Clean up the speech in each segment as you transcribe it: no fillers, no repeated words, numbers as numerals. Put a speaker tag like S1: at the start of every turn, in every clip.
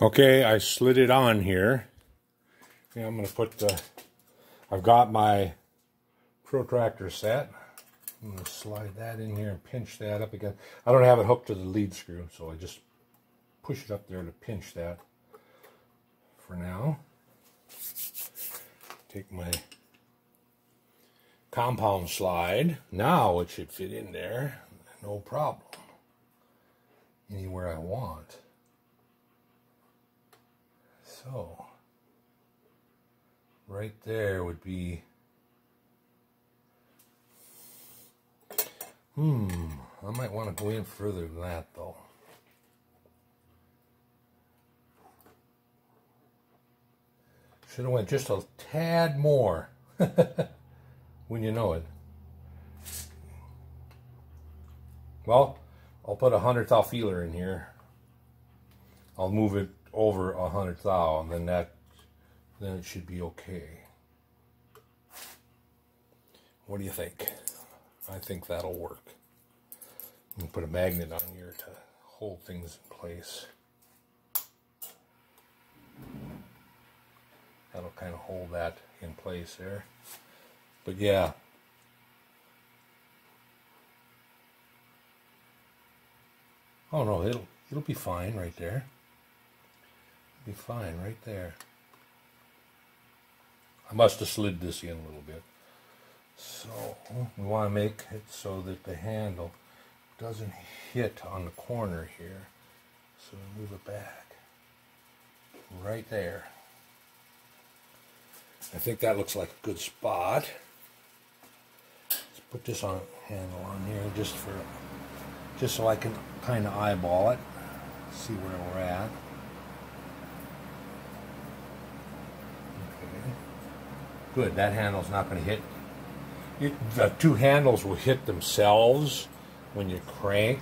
S1: Okay, I slid it on here. Yeah, I'm going to put I've got my protractor set. I'm going to slide that in here and pinch that up again. I don't have it hooked to the lead screw, so I just push it up there to pinch that for now. Take my compound slide. Now it should fit in there, no problem. Anywhere I want. So, right there would be, I might want to go in further than that though. Should have went just a tad more, when you know it. Well, I'll put a 100th thou feeler in here. I'll move it over 100th thou, and then it should be okay. What do you think? I think that'll work. I'm gonna put a magnet on here to hold things in place. That'll kind of hold that in place there. But yeah. Oh no, it'll be fine right there. Be fine right there. I must have slid this in a little bit. So we want to make it so that the handle doesn't hit on the corner here. So move it back. Right there. I think that looks like a good spot. Let's put this on handle on here just so I can kind of eyeball it. See where we're at. Good, that handle's not going to hit. The two handles will hit themselves when you crank.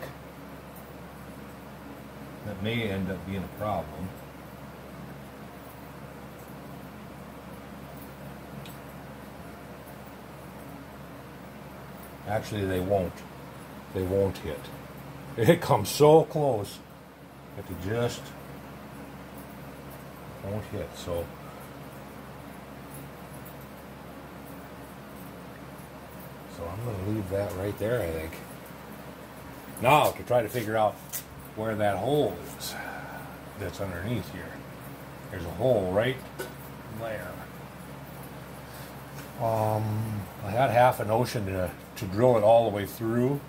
S1: That may end up being a problem. Actually, they won't. They won't hit. It comes so close that they just won't hit. So I'm going to leave that right there, I think. Now, to try to figure out where that hole is that's underneath here. There's a hole right there. I had half a notion to drill it all the way through,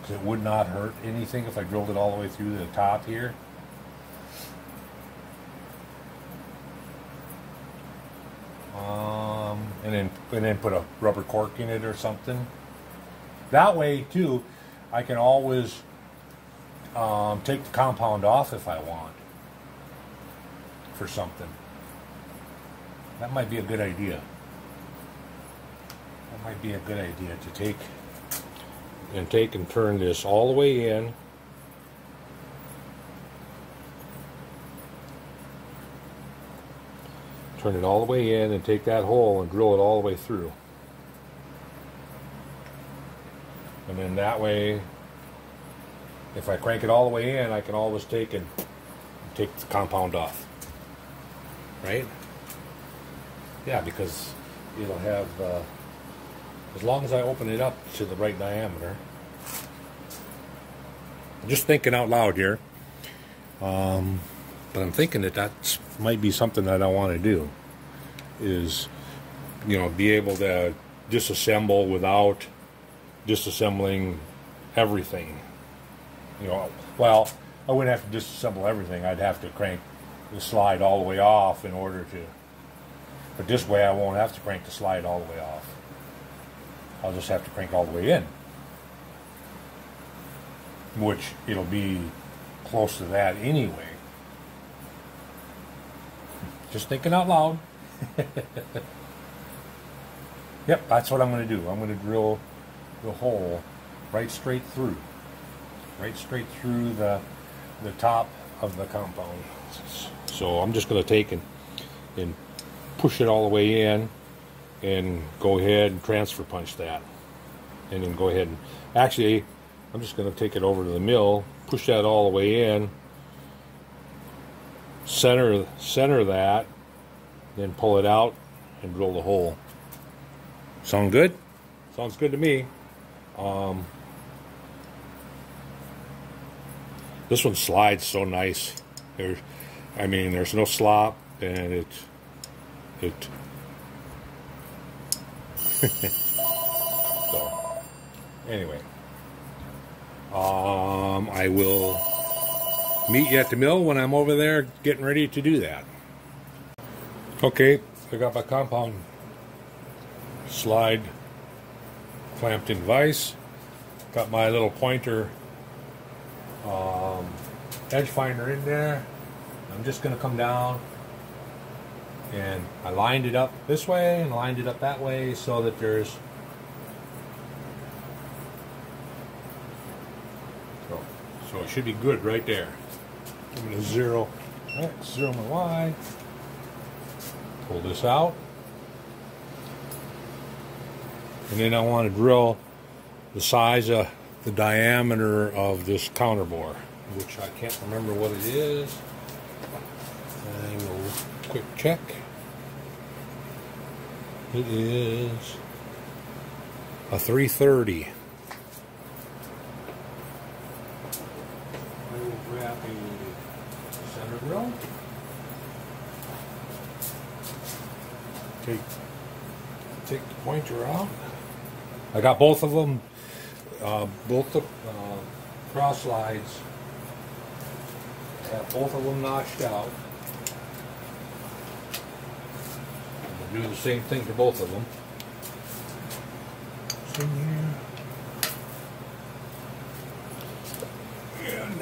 S1: because it would not hurt anything if I drilled it all the way through to the top here. And then put a rubber cork in it or something. That way too, I can always take the compound off if I want for something. That might be a good idea. That might be a good idea to take and turn this all the way in. Turn it all the way in and take that hole and drill it all the way through. And then that way, if I crank it all the way in, I can always take the compound off. Right? Yeah, because it'll have, as long as I open it up to the right diameter. I'm just thinking out loud here. But I'm thinking that might be something that I want to do, is, be able to disassemble without disassembling everything. Well, I wouldn't have to disassemble everything. I'd have to crank the slide all the way off in order to, but this way I won't have to crank the slide all the way off. I'll just have to crank all the way in, which it'll be close to that anyway. Just thinking out loud. Yep, that's what I'm going to do. I'm going to drill the hole right straight through. Right straight through the top of the compound. So I'm just going to take and push it all the way in and go ahead and transfer punch that. And then go ahead and... Actually, I'm just going to take it over to the mill, push that all the way in, center that, then pull it out and drill the hole. Sound good? Sounds good to me. This one slides so nice. There's no slop, and so anyway, I will meet you at the mill when I'm over there getting ready to do that. Okay, I got my compound slide clamped in vise. Got my little pointer edge finder in there. I'm just going to come down, and I lined it up this way and lined it up that way so that there's so it should be good right there. I'm going to zero X, zero my Y, pull this out, and then I want to drill the size of the diameter of this counter bore, which I can't remember what it is. I will quick check. It is a 330. I will grab a center drill. Take the pointer out. I got both of them, both the cross slides. I have both of them notched out. I'm going to do the same thing to both of them. It's in here. And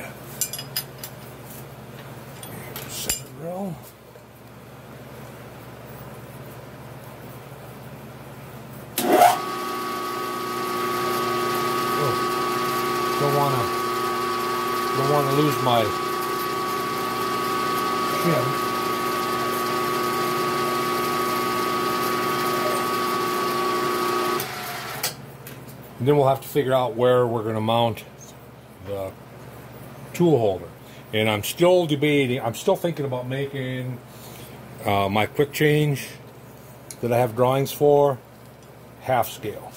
S1: center drill. Don't want to lose my shim. And then we'll have to figure out where we're going to mount the tool holder. And I'm still debating. I'm still thinking about making my quick change that I have drawings for half scale.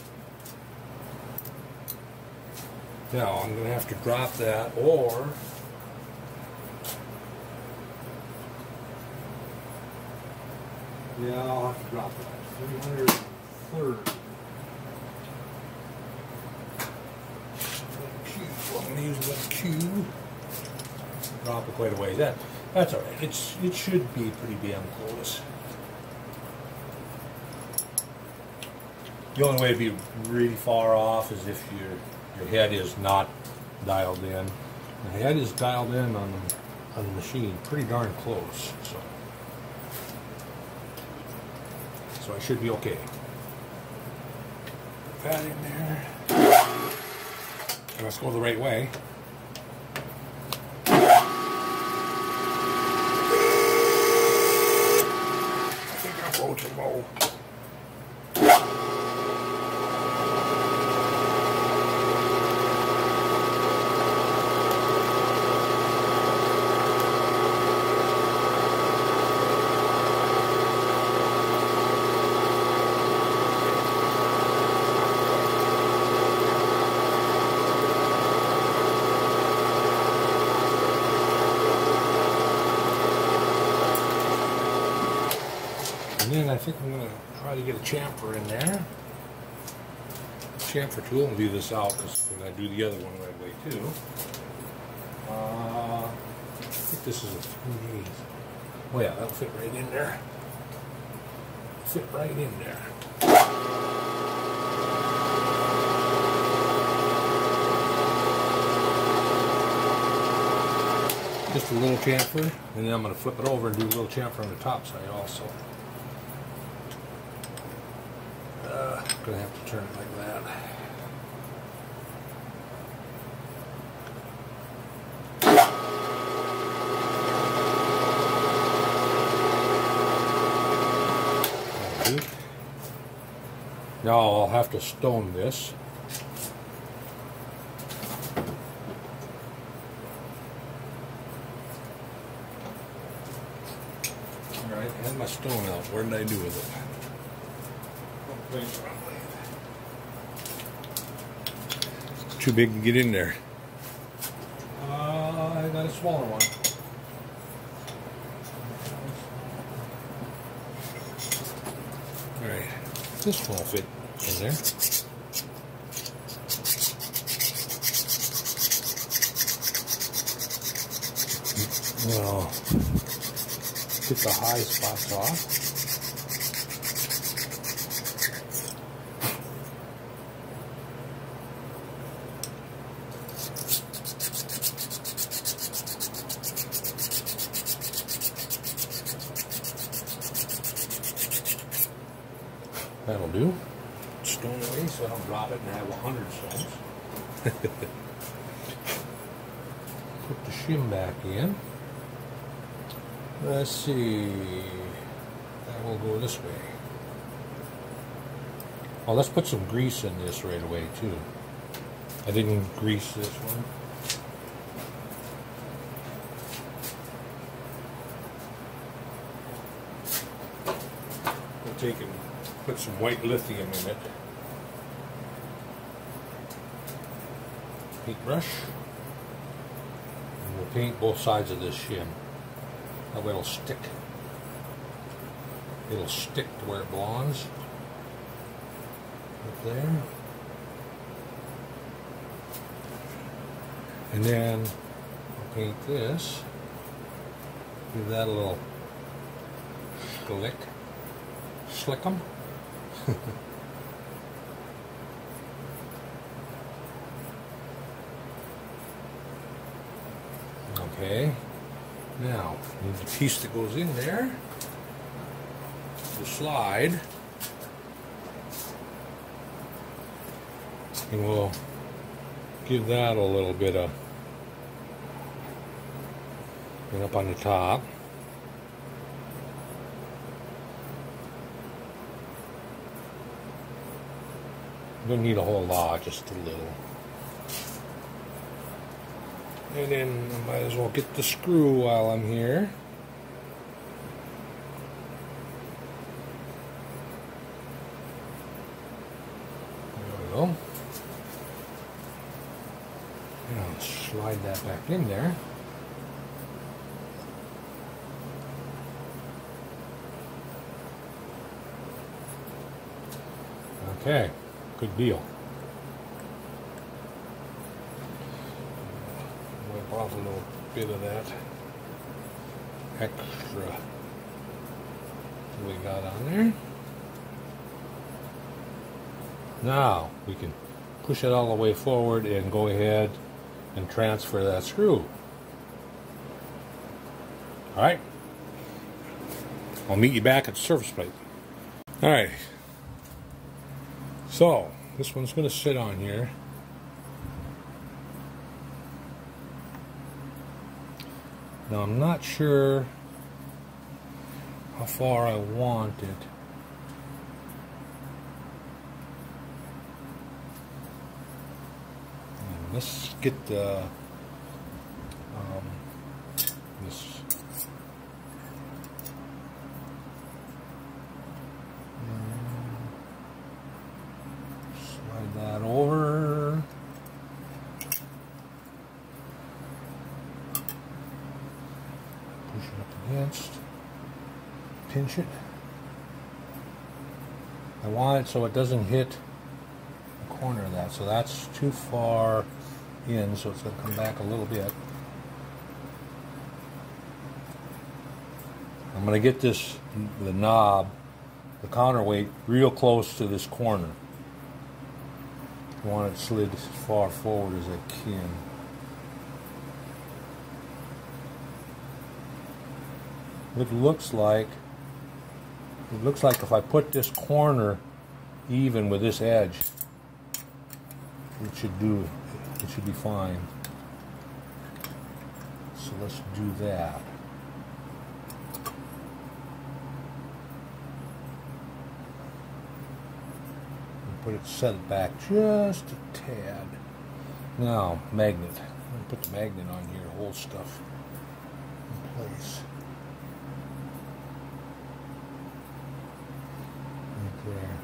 S1: Now I'm going to have to drop that, or yeah, I'll have to drop that. 330. I'm going to use a little cube. Drop it quite a ways. That's all right. It should be pretty damn close. The only way to be really far off is if your head is not dialed in. The head is dialed in on the machine pretty darn close, so I should be okay. Put that in there. Let's go the right way. I think I'll go too low. And then I think I'm going to try to get a chamfer in there. Chamfer tool and leave this out because we're going to do the other one right away too. I think this is a 3/8. Oh yeah, that'll fit right in there. Fit right in there. Just a little chamfer, and then I'm going to flip it over and do a little chamfer on the top side also. Gonna have to turn it like that. Now I'll have to stone this. my stone out. What did I do with it? Too big to get in there. I got a smaller one. Alright, this won't fit in there. Well, get the high spots off. That'll do. Stone away so I don't drop it and have 100 stones. Put the shim back in. Let's see. That will go this way. Oh, let's put some grease in this right away too. I didn't grease this one. We'll take and put some white lithium in it. Paintbrush. And we'll paint both sides of this shim. That way it'll stick. It'll stick to where it belongs. Up there. And then I'll paint this. Give that a little slick 'em. Okay. Now, need the piece that goes in there, the slide, and we'll give that a little bit of, and up on the top. Don't need a whole lot, just a little. And then I might as well get the screw while I'm here. There we go. And I'll slide that back in there. Okay, good deal. Off a little bit of that extra we got on there. Now we can push it all the way forward and go ahead and transfer that screw. Alright, I'll meet you back at the surface plate. Alright, so this one's going to sit on here. Now I'm not sure how far I want it. And let's get the this. Slide that over. Push it up against, pinch it. I want it so it doesn't hit the corner of that, so that's too far in, so it's going to come back a little bit. I'm going to get this, the knob, the counterweight, real close to this corner. I want it slid as far forward as I can. It looks like if I put this corner even with this edge, it should be fine. So let's do that. And put it, set it back just a tad. Now, magnet. I'm going to put the magnet on here to hold stuff in place. there.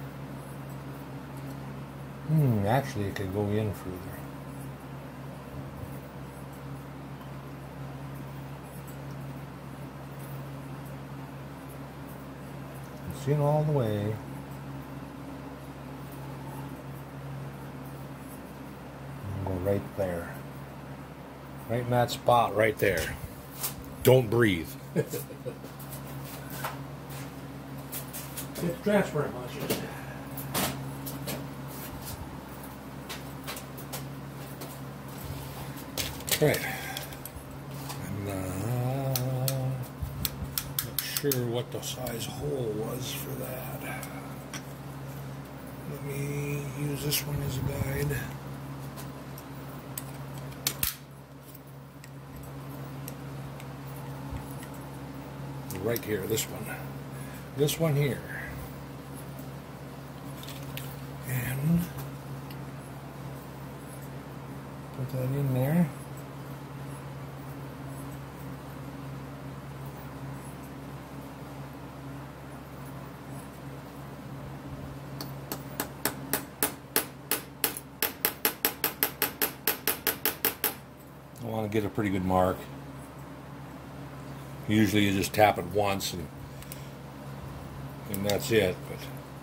S1: Actually it could go in further. It's in all the way. And go right there. Right in that spot right there. Don't breathe. It's transfer bunches. Right. I'm not sure what the size hole was for that. Let me use this one as a guide. Right here, this one. This one here. And put that in there. I want to get a pretty good mark. Usually you just tap it once and that's it.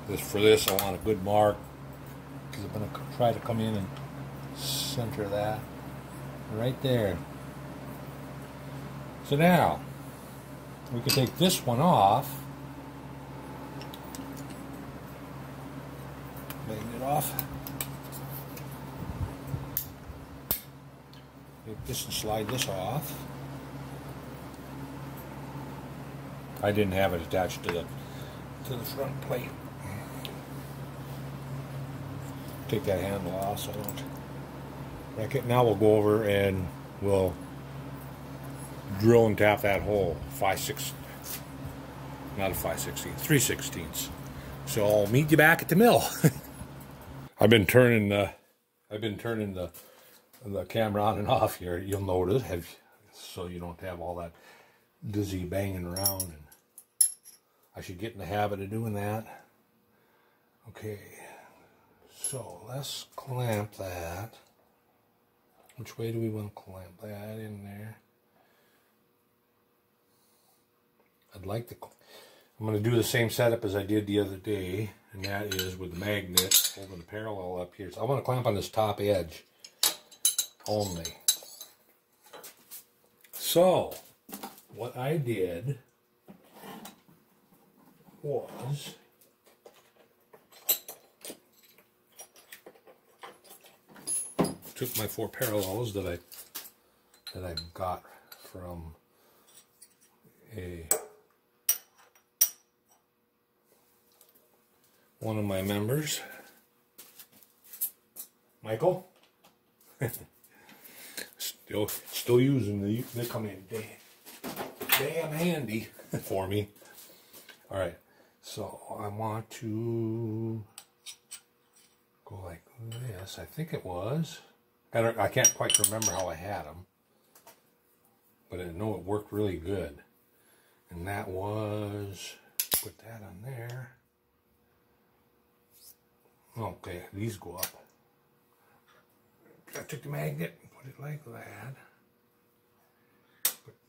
S1: But for this I want a good mark because I'm going to try to come in and center that right there. So now we can take this one off. Magnet off. Take this and slide this off. I didn't have it attached to the front plate. Take that handle off so I don't wreck it. Now we'll go over and we'll drill and tap that hole. 5/6, not a 5/16, 3/16. So I'll meet you back at the mill. I've been turning the camera on and off here. You'll notice, so you don't have all that dizzy banging around. And I should get in the habit of doing that. Okay, so let's clamp that. Which way do we want to clamp that in there? I'm going to do the same setup as I did the other day, and that is with the magnet holding the parallel up here. So I want to clamp on this top edge only. So what I did was took my 4 parallels that I got from one of my members, Michael. still using the. They come in damn handy for me. All right, so I want to go like this. I think it was. I can't quite remember how I had them, but I know it worked really good. And that was, put that on there. Okay, these go up. I took the magnet and put it like that.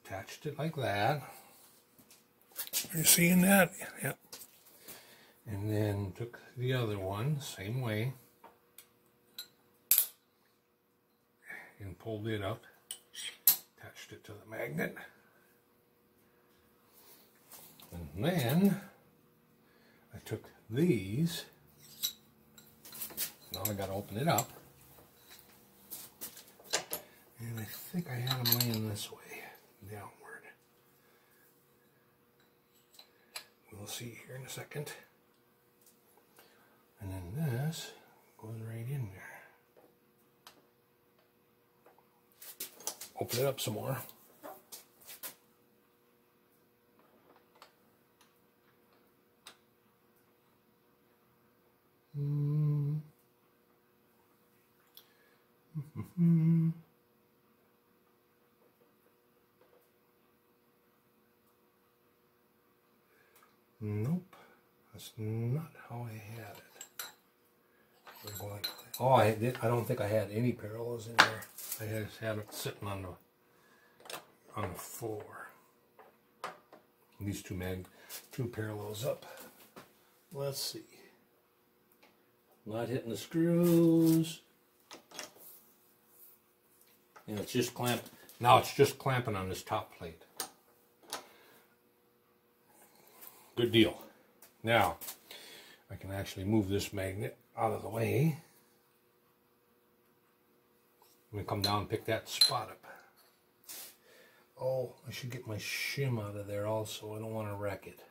S1: Attached it like that. Are you seeing that? Yep. And then took the other one, same way. And pulled it up. Attached it to the magnet. And then I took these. Now I got to open it up. And I think I had them laying this way, downward. We'll see here in a second. And then this goes right in there. Open it up some more. Nope. That's not how I had it. We're going, oh, I don't think I had any parallels in there. I just had it sitting on the floor. These two parallels up. Let's see. Not hitting the screws. And it's just clamped. Now it's just clamping on this top plate. Good deal. Now, I can actually move this magnet out of the way. I'm going to come down and pick that spot up. Oh, I should get my shim out of there also. I don't want to wreck it.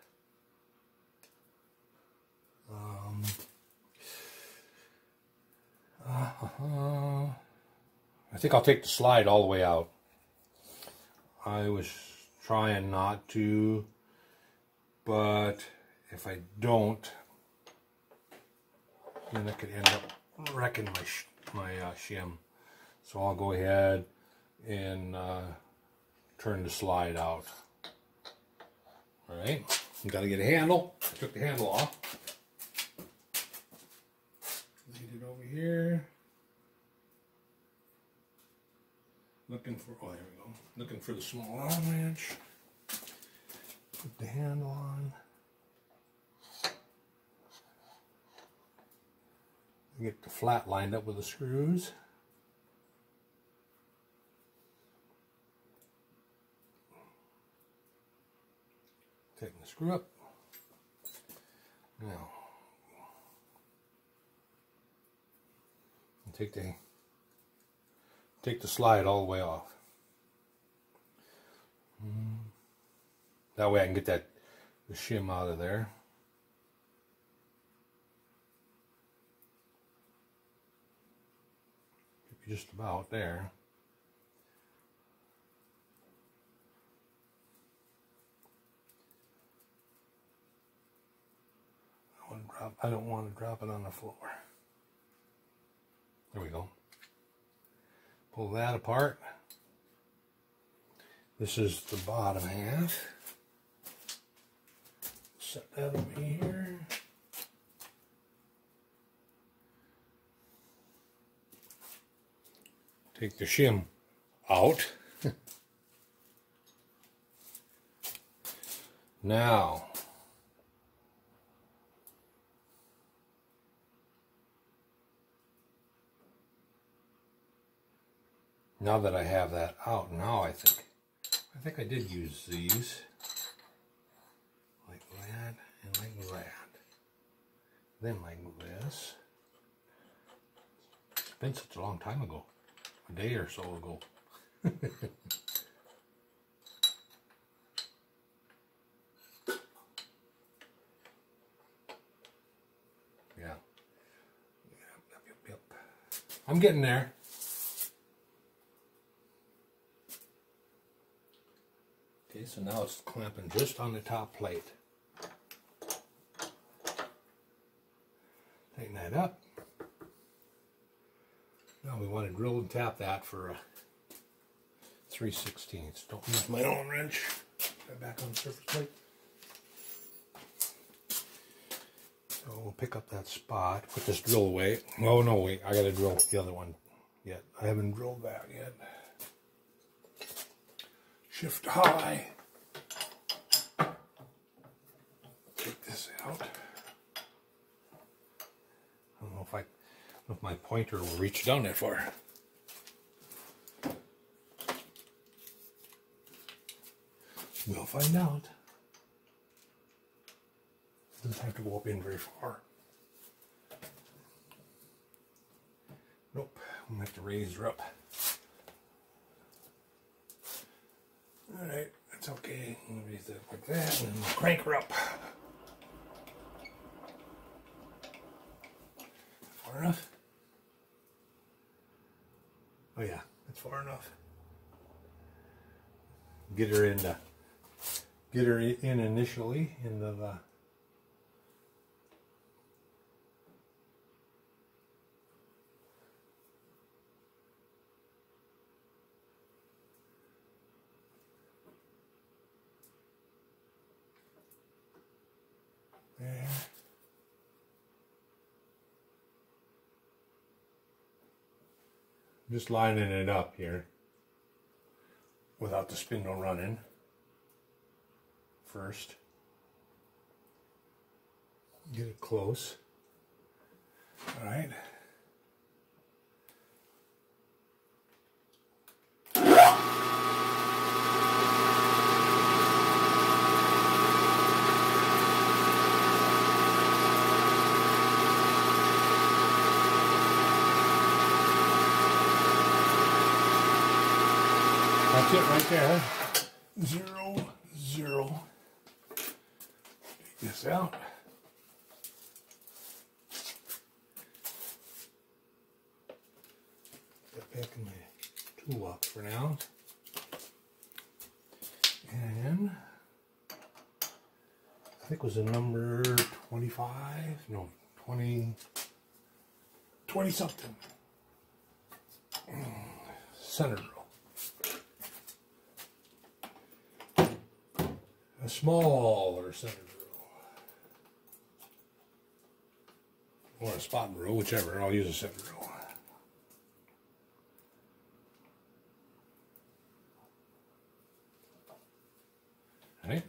S1: I think I'll take the slide all the way out. I was trying not to, but if I don't, then I could end up wrecking my shim. So I'll go ahead and turn the slide out. All right, you got to get a handle. I took the handle off. Lead it over here. Looking for, oh, there we go. Looking for the small Allen wrench. Put the handle on. Get the flat lined up with the screws. Taking the screw up. Now, take the slide all the way off. That way I can get the shim out of there. Just about there. I don't want to drop it on the floor. There we go. Pull that apart. This is the bottom half. Set that over here. Take the shim out. Now, that I have that out, now I think I did use these like that and like that. Then like this. It's been such a long time ago. A day or so ago. Yeah. Yep. I'm getting there. Okay, so now it's clamping just on the top plate. Tighten that up. Now we want to drill and tap that for 3/16. Don't use my own wrench. Put back on the surface plate. So we'll pick up that spot, put this drill away. Oh no, wait, I gotta drill the other one yet. I haven't drilled that yet. Shift high. Take this out. I don't know if my pointer will reach down that far. We'll find out. Doesn't have to go up in very far. Nope, I'm gonna have to raise her up. Alright, that's okay. I'm gonna raise that like that and then we'll crank her up. Far enough? Oh yeah, that's far enough. Get her in initially into the there. Just lining it up here without the spindle running first. Get it close. All right. That's it right there. 0, 0. Take this out. Get back in my toolbox for now. And I think it was a number 25. No, 20 something. Center drill. A smaller center drill. Or a spot drill, whichever. I'll use a center drill. Right.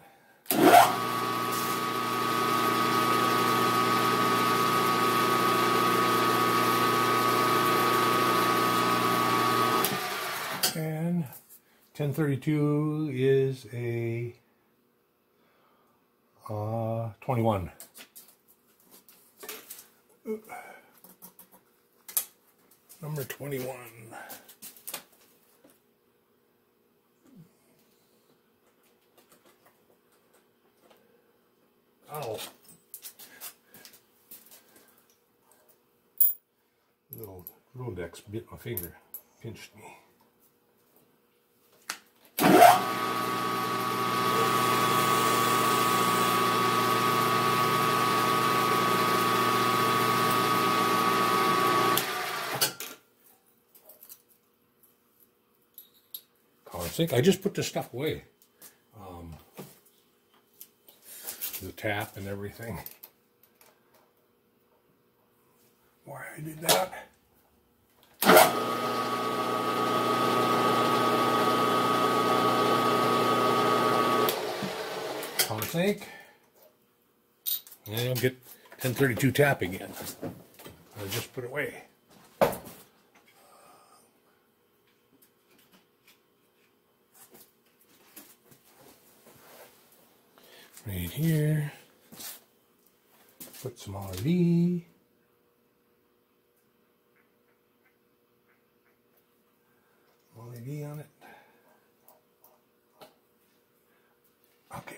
S1: And 1032 is a 21. Number 21. Oh. Little Rolodex bit my finger, pinched me. I just put this stuff away. The tap and everything. Why I did that? Common sink. And you'll get 1032 tap again. I just put it away. Right here, put some LED. LED on it. Okay.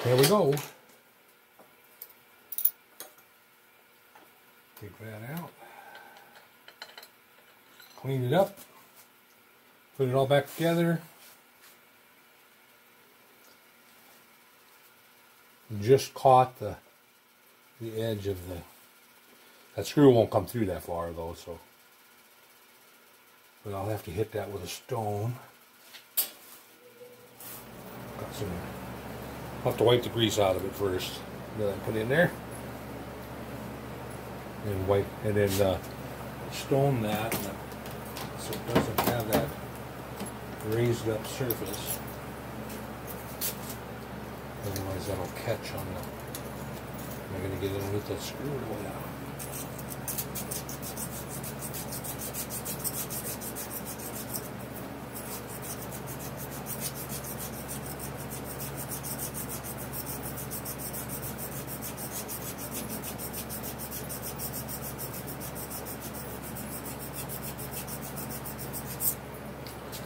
S1: There we go. Take that out. Clean it up. Put it all back together. Just caught the edge of that screw won't come through that far though, so. But I'll have to hit that with a stone. Got some. I'll have to wipe the grease out of it first. Then put it in there. And wipe, and then stone that so it doesn't have that raised up surface. Otherwise that'll catch on the. I'm going to get in with that screw now.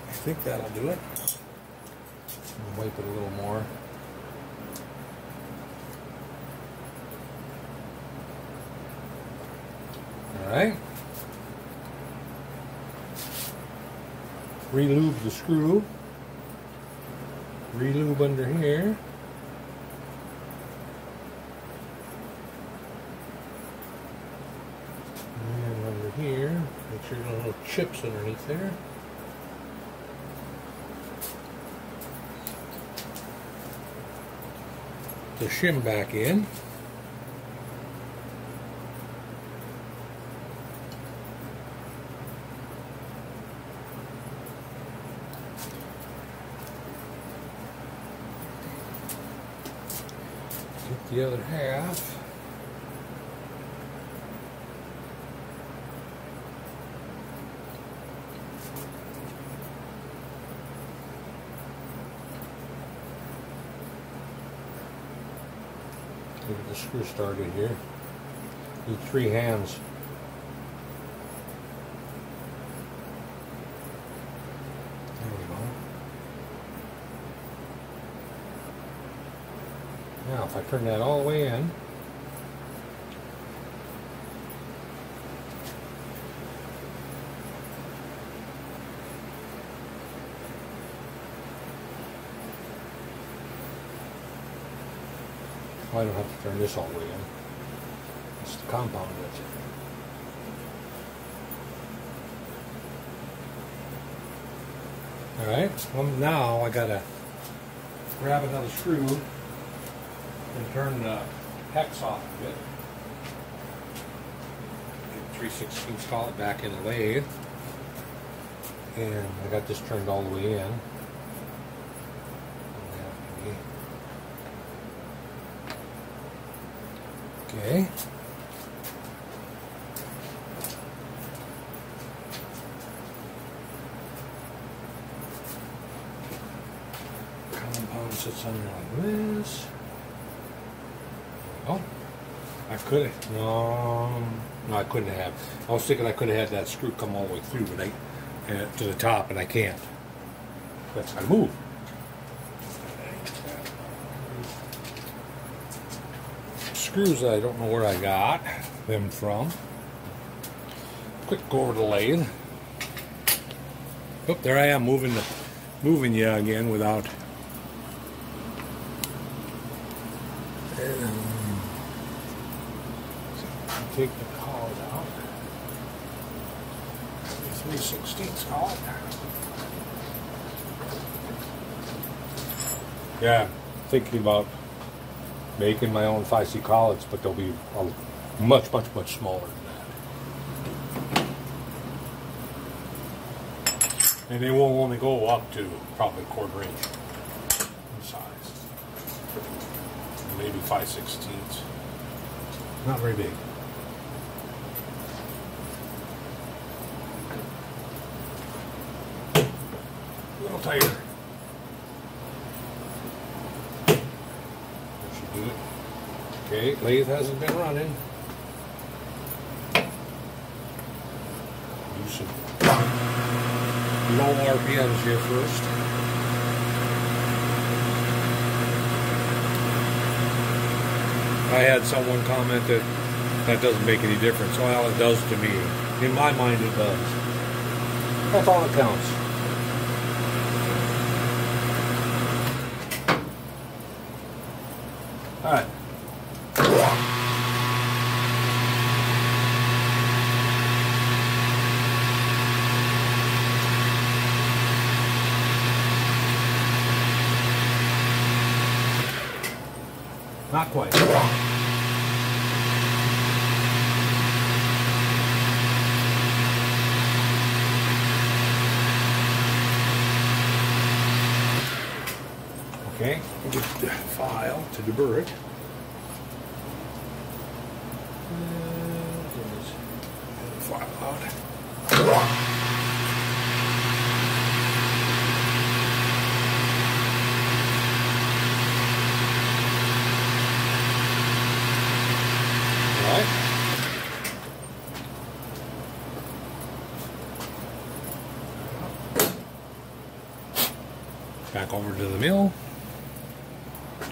S1: I think that'll do it. I'll wipe it a little more. Alright. Relube the screw. Relube under here. And Make sure there's no chips underneath there. The shim back in. Get the other half. Get the screw started here. Need 3 hands. There we go. Now if I turn that all the way in, well, I don't have to turn this all the way in. It's the compound bit. Alright, well now I gotta grab another screw and turn the hex off a bit. Get 3/16 collet back in the lathe. And I got this turned all the way in. Okay. Compound sits under like this. Oh, I could have. No, I couldn't have. I was thinking I could have had that screw come all the way through, but to the top, and I can't. That's gotta move. Screws that I don't know where I got them from. Quick, go over to the lathe. Oh, there I am moving you again without. Take the collet out. 3/16 collet. Yeah, thinking about making my own 5C collets, but they'll be much smaller than that. And they will only go up to probably 1/4 inch in size. Maybe 5/16. Not very big. A little tighter. Okay, lathe hasn't been running. Do some low RPMs here first. I had someone comment that doesn't make any difference. Well, it does to me. In my mind, it does. That's all that counts. All right. Not quite. Okay, we'll get the file to deburr it. Get the file out. Back over to the mill.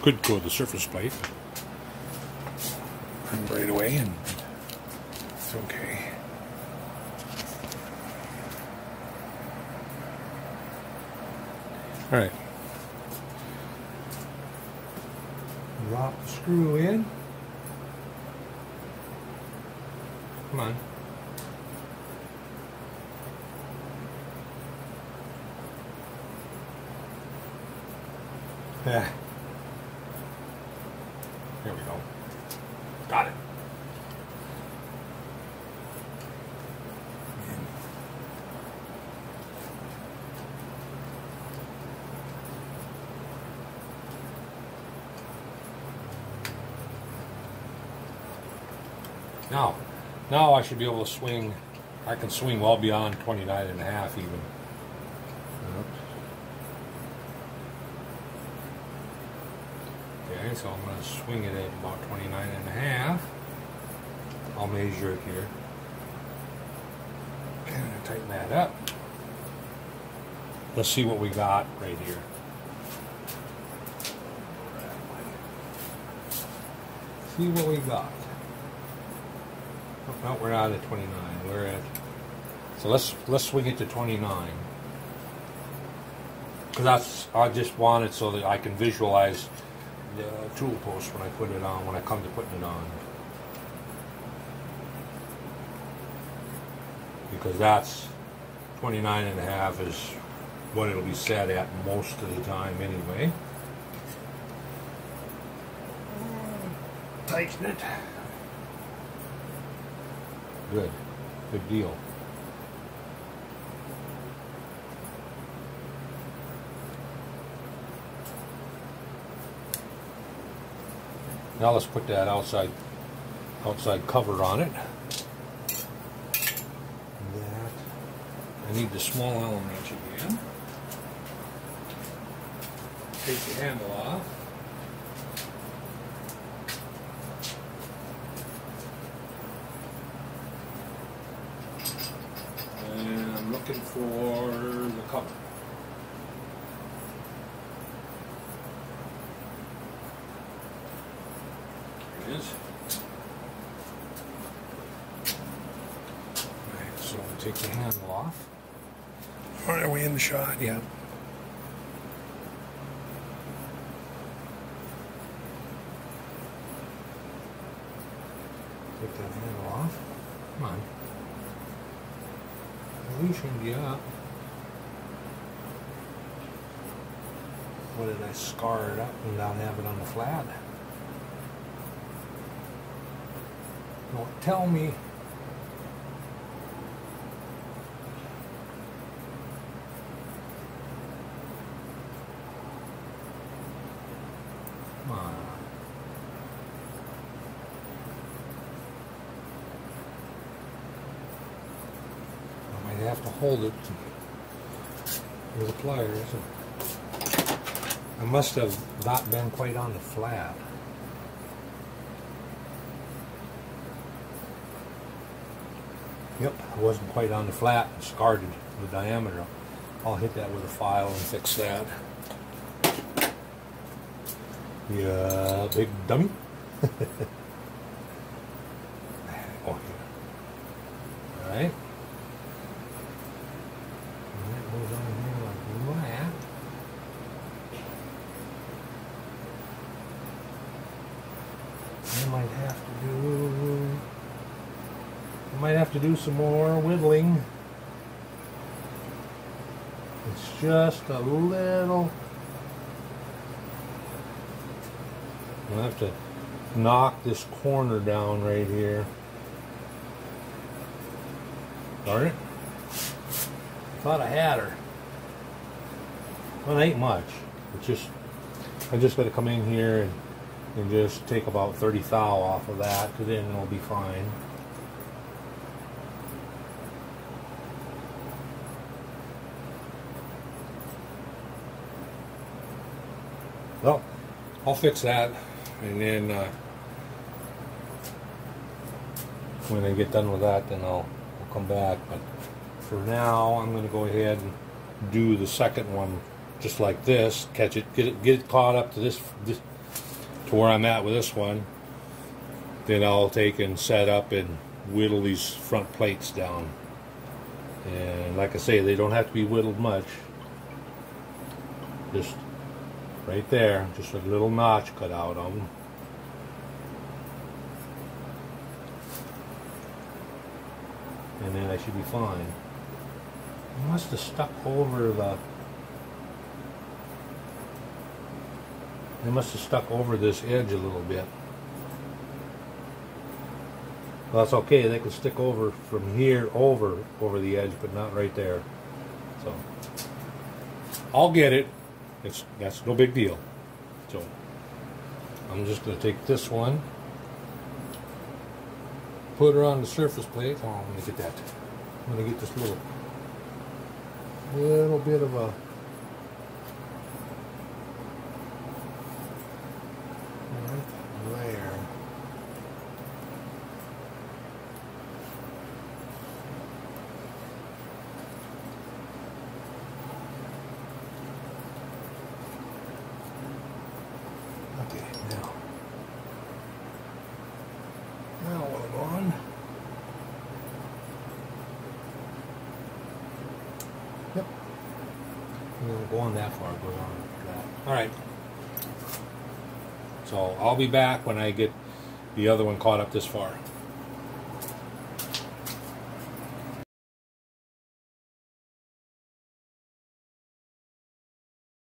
S1: Could go to the surface plate right away, and it's okay. All right. Drop the screw in. Come on. There we go. Got it. Now I should be able to swing. I can swing well beyond 29.5 even. Okay, so I'm going to swing it at about 29.5. I'll measure it here. And tighten that up. Let's see what we got right here. See what we got. No, we're not at 29. We're at, so let's swing it to 29. Because I just want it so that I can visualize the tool post when I put it on, when I come to putting it on. Because that's 29.5 is what it'll be set at most of the time anyway. Tighten it. Good deal. Now let's put that outside cover on it. That I need the small Allen wrench again. Take the handle off. Looking for the cover. There it is. Alright, so we'll take the handle off. Alright, are we in the shot? Yeah. Take that handle off. Come on. We shouldn't be up. What did I scar it up and not have it on the flat? Don't tell me. Come on. I have to hold it with the pliers. I must have not been quite on the flat. Yep, I wasn't quite on the flat and scarred the diameter. I'll hit that with a file and fix that. Yeah, big dummy. Oh, yeah. All right. Might have to do some more whittling. It's just a little. I'll have to knock this corner down right here. Darn it. Thought I had her. Well, it ain't much. It's just, I just got to come in here and just take about 30 thou off of that, because then it'll be fine. Well, I'll fix that, and then when I get done with that, then I'll come back. But for now, I'm going to go ahead and do the second one just like this. Catch it, get it caught up to this to where I'm at with this one. Then I'll take and set up and whittle these front plates down. And like I say, they don't have to be whittled much. Just right there, just a little notch cut out of them. And then I should be fine. I must have stuck over the They must have stuck over this edge a little bit. Well, that's okay. They could stick over from here over the edge, but not right there. So I'll get it. That's no big deal. So I'm just going to take this one, put her on the surface plate. Oh, I'm going to get that. I'm going to get this little bit of a there. Okay, now we'll go on. Yep. We won't go on that far, go on that. Alright. So I'll be back when I get the other one caught up this far.